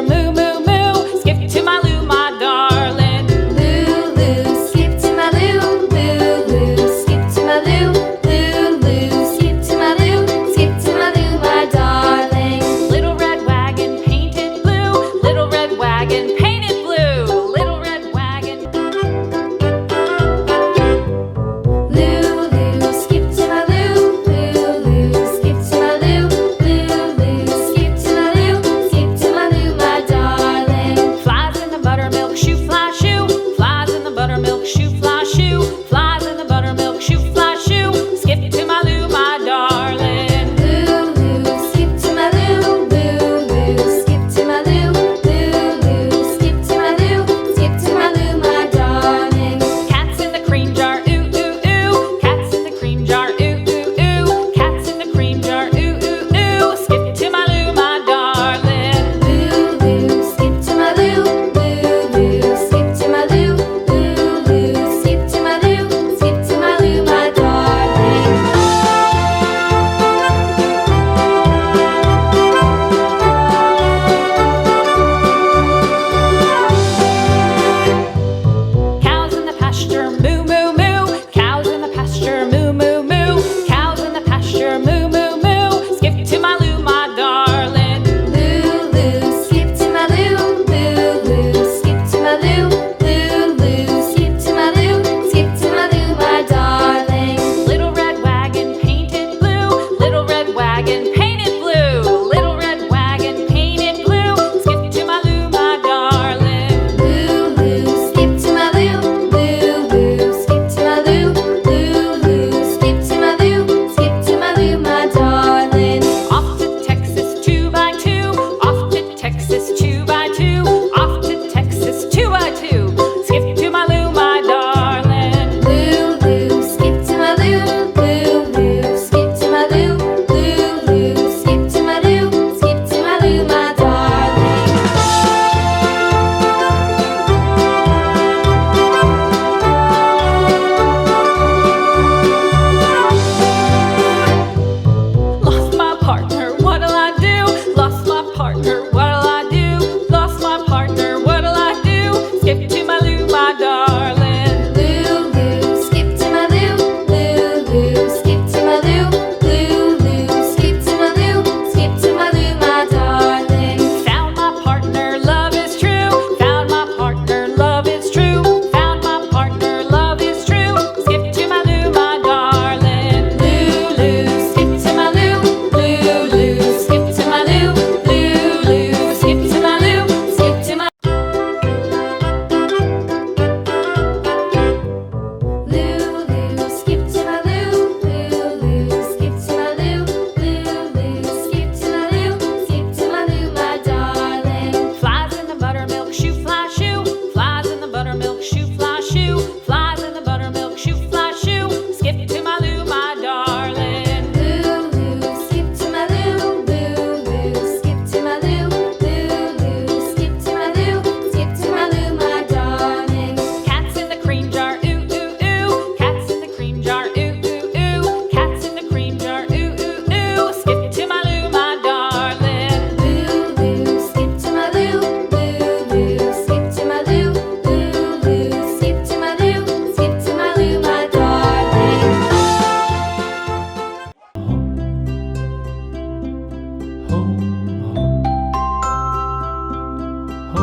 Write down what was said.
moo moo moo. Skip to my loo, my darling. Loo loo, skip to my loo, loo loo, skip to my loo, loo loo, skip to my loo, skip to my loo, my darling. Little red wagon painted blue. Little red wagon painted blue. Little red wagon. Loo loo, skip to my loo, loo loo, skip to my loo, loo loo, skip to my loo, skip to my loo, my darling. Flies in the buttermilk shoe, fly shoe. Flies in the buttermilk shoe, fly shoe. Flies in the buttermilk shoe, fly shoe. Skip to my loo, my darling. Loo loo, skip to my loo, loo loo, skip to my loo, loo loo, skip to my loo, skip to my loo, my darling. Cats in the cream jar, ooh ooh ooh. Cats in the cream jar, ooh ooh ooh. Cats in the cream jar, ooh ooh ooh. Skip to my loo, my darling. Loo loo, skip to my loo, loo loo, skip to my loo, loo loo, skip to my loo, skip to my loo, my darling. Cows in the pasture, moo moo moo. Cows in the pasture, moo moo moo. Cows in the pasture, moo moo moo. Skip to my loo, my darling. Loo loo, skip to my loo, loo loo, skip to my loo, loo loo, skip to my loo, skip to my loo, my darling. Little red wagon painted blue. Little red wagon painted blue. Little red wagon painted blue. Skip to my loo, my darling. Loo loo, skip to my loo, loo loo, skip to my loo, loo loo, skip to my loo, skip to my loo, my darling. Off to Texas 2x2. Off to Texas 2x2. Off to Texas 2x2. Skip to my loo, my darling. Loo loo, skip to my loo, loo loo, skip to my loo, loo loo, skip to my loo, skip to my loo, my darling. Lost my partner, what'll I do? Lost my partner, what'll I do? Lost my partner, what'll I do? Skip to my loo, my darling. Loo loo, skip to my loo, loo loo, skip to my loo, loo loo, skip to my loo, skip to my loo, my darling. Found my partner, love is true. Found my partner, love is true. Found my partner, love is true. Skip to my loo, my darling. Loo loo, skip to my loo, loo loo, skip to my loo, loo loo, skip to my loo, skip to my loo loo, skip to my loo, loo loo, skip to my loo, loo loo, skip to my loo, skip to my loo, my darling. Flies in the buttermilk shoe, fly shoe. Flies in the buttermilk shoe, fly shoe. Flies in the buttermilk shoe, fly shoe. Skip to my loo, my darling. Loo loo, skip to my loo, loo loo, skip to my loo, loo loo, skip to my loo, skip to my loo, my darling. Cats in the cream jar, ooh ooh ooh. Cats in the cream jar, ooh ooh ooh. Cats in the cream jar, ooh ooh ooh. Skip to my loo, my darling. Loo loo, skip to my loo, loo loo, skip to my loo, loo loo, skip to my loo, skip to my loo, my darling. Ho,